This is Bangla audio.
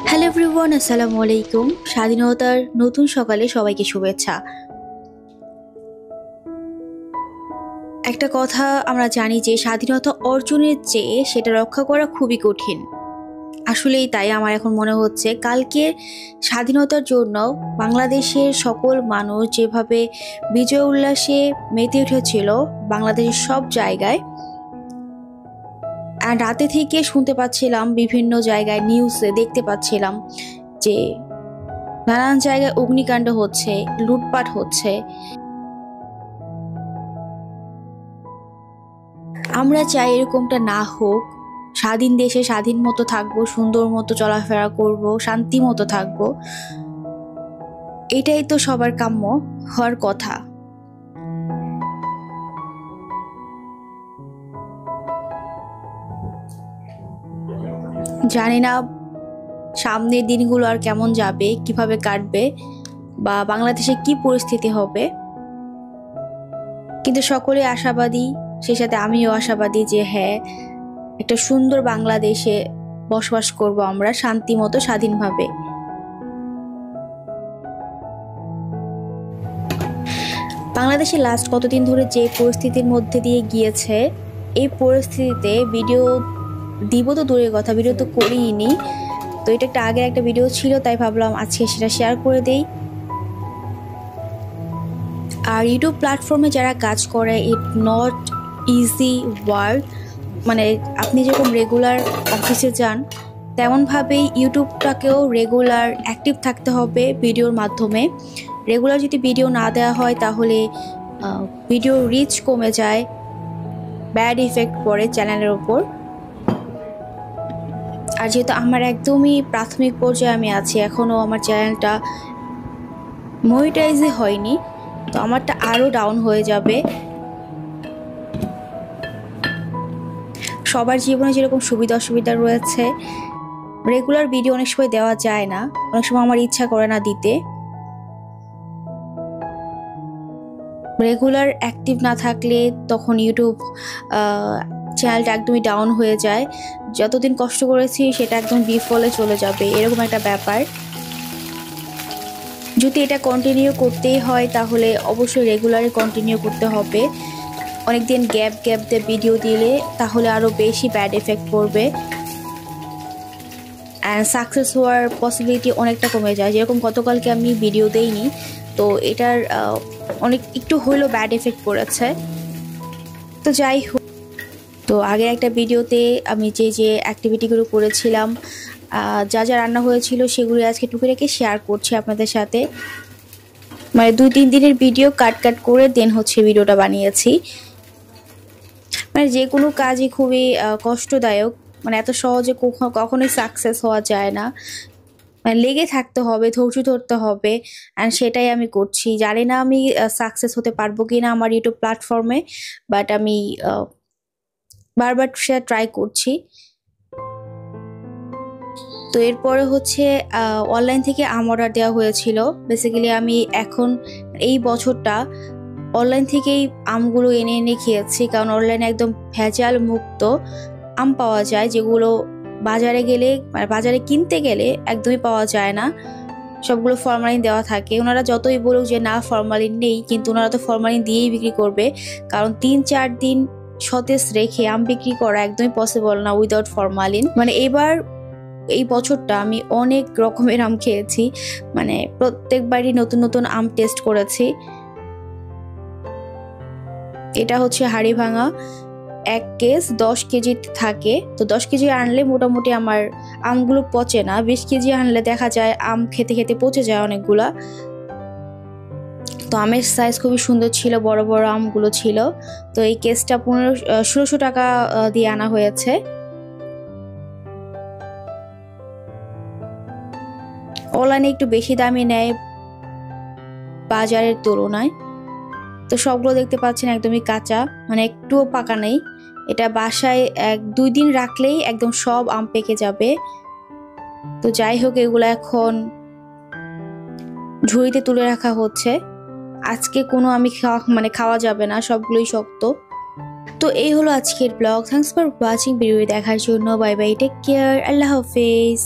হ্যালো এভরিওয়ান, আসসালামু আলাইকুম। স্বাধীনতার নতুন সকালে সবাইকে শুভেচ্ছা। একটা কথা আমরা জানি যে স্বাধীনতা অর্জনের চেয়ে সেটা রক্ষা করা খুবই কঠিন। আসলেই তাই আমার এখন মনে হচ্ছে কালকে স্বাধীনতার জন্য বাংলাদেশের সকল মানুষ যেভাবে বিজয় উল্লাসে মেতে উঠেছিল বাংলাদেশের সব জায়গায়, আর রাতে থেকে শুনতে পাচ্ছিলাম বিভিন্ন জায়গায় নিউজে দেখতে পাচ্ছিলাম যে নানান জায়গায় অগ্নিকাণ্ড হচ্ছে, লুটপাট হচ্ছে। আমরা চাই এরকমটা না হোক। স্বাধীন দেশে স্বাধীন মতো থাকবো, সুন্দর মতো চলাফেরা করব, শান্তি মতো থাকবো। এটাই তো সবার কাম্য হওয়ার কথা। জানি না সামনের দিনগুলো আর কেমন যাবে, কিভাবে কাটবে, বা বাংলাদেশে কি পরিস্থিতি হবে, কিন্তু সকলে আশাবাদী, সেই সাথে আমিও আশাবাদী যে হ্যাঁ, একটা সুন্দর বাংলাদেশে বসবাস করব আমরা শান্তি মতো স্বাধীনভাবে। বাংলাদেশে লাস্ট কতদিন ধরে যে পরিস্থিতির মধ্যে দিয়ে গিয়েছে, এই পরিস্থিতিতে ভিডিও দিব তো দূরের কথা, ভিডিও তো করিনি। তো এটা একটা আগের একটা ভিডিও ছিল, তাই ভাবলাম আজকে সেটা শেয়ার করে দেই। আর ইউটিউব প্ল্যাটফর্মে যারা কাজ করে, ইট নট ইজি ওয়ার্ক। মানে আপনি যেরকম রেগুলার অফিসে যান, তেমনভাবেই ইউটিউবটাকেও রেগুলার অ্যাক্টিভ থাকতে হবে ভিডিওর মাধ্যমে। রেগুলার যদি ভিডিও না দেওয়া হয় তাহলে ভিডিও রিচ কমে যায়, ব্যাড ইফেক্ট পড়ে চ্যানেলের ওপর। আর যেহেতু আমার একদমই প্রাথমিক পর্যায়ে আমি আছি, এখনও আমার চ্যানেলটা মনিটাইজই হয়নি, তো আমারটা আরও ডাউন হয়ে যাবে। সবার জীবনে যেরকম সুবিধা অসুবিধা রয়েছে, রেগুলার ভিডিও অনেক সময় দেওয়া যায় না, অনেক সময় আমার ইচ্ছা করে না দিতে। রেগুলার অ্যাক্টিভ না থাকলে তখন ইউটিউব চ্যানেলটা একদমই ডাউন হয়ে যায়। যতদিন কষ্ট করেছি সেটা একদম বিফলে চলে যাবে, এরকম একটা ব্যাপার। যদি এটা কন্টিনিউ করতেই হয় তাহলে অবশ্যই রেগুলারই কন্টিনিউ করতে হবে। অনেকদিন গ্যাপ দিয়ে ভিডিও দিলে তাহলে আরও বেশি ব্যাড এফেক্ট পড়বে, অ্যান্ড সাকসেস হওয়ার পসিবিলিটি অনেকটা কমে যায়। যেরকম গতকালকে আমি ভিডিও দেইনি, তো এটার অনেক একটু হলেও ব্যাড এফেক্ট পড়েছে। তো যাই হোক, তো আগের একটা ভিডিওতে আমি যে অ্যাক্টিভিটিগুলো করেছিলাম, যা রান্না হয়েছিল সেগুলো আজকে টুকিটাকি শেয়ার করছি আপনাদের সাথে। মানে 2-3 দিনের ভিডিও কাট করে দেন হচ্ছে ভিডিওটা বানিয়েছি। মানে যে কোনো কাজই খুবই কষ্টদায়ক, মানে এত সহজে কখনোই সাকসেস হওয়া যায় না। মানে লেগে থাকতে হবে, ধৈর্য ধরতে হবে, অ্যান্ড সেটাই আমি করছি। জানি না আমি সাকসেস হতে পারবো কিনা আমার ইউটিউব প্ল্যাটফর্মে, বাট আমি বারবার সেটা ট্রাই করছি। তো এরপরে হচ্ছে অনলাইন থেকে আম অর্ডার দেওয়া হয়েছিল। বেসিক্যালি আমি এখন এই বছরটা অনলাইন থেকেই আমগুলো এনে খেয়েছি, কারণ অনলাইনে একদম ভেজাল মুক্ত আম পাওয়া যায়, যেগুলো বাজারে গেলে, মানে বাজারে কিনতে গেলে একদমই পাওয়া যায় না। সবগুলো ফরমালিন দেওয়া থাকে। ওনারা যতই বলুক যে না ফরমালিন নেই, কিন্তু ওনারা তো ফরমালিন দিয়েই বিক্রি করবে, কারণ 3-4 দিন সতেজ রেখে আম বিক্রি করা একদমই পসিবল না উইদাউট ফরমালিন। মানে এই বছরটা আমি অনেক রকমের আম খেয়েছি, মানে প্রত্যেকবারই নতুন আম টেস্ট করেছি। এটা হচ্ছে হাড়ি ভাঙা, 1 কেস 10 কেজি থাকে। তো 10 কেজি আনলে মোটামুটি আমার আমগুলো পচে না। 20 কেজি আনলে দেখা যায় আম খেতে পচে যায় অনেকগুলা। তো আমের সাইজ খুবই সুন্দর ছিল, বড় আমগুলো ছিল। তো এই কেসটা 1600 টাকা দিয়ে আনা হয়েছে। অনলাইনে একটু বেশি দামে নেয় বাজারের তুলনায়। তো সবগুলো দেখতে পাচ্ছেন একদমই কাঁচা, মানে একটুও পাকা নেই। এটা বাসায় 1-2 দিন রাখলেই একদম সব আম পেকে যাবে। তো যাই হোক, এগুলো এখন ঝুড়িতে তুলে রাখা হচ্ছে। আজকে কোনো আমি খাওয়া যাবে না, সবগুলোই শক্ত। তো এই হলো আজকের blog. Thanks for watching. Video দেখার জন্য বাই বাই, টেক কেয়ার, আল্লাহ হাফেজ।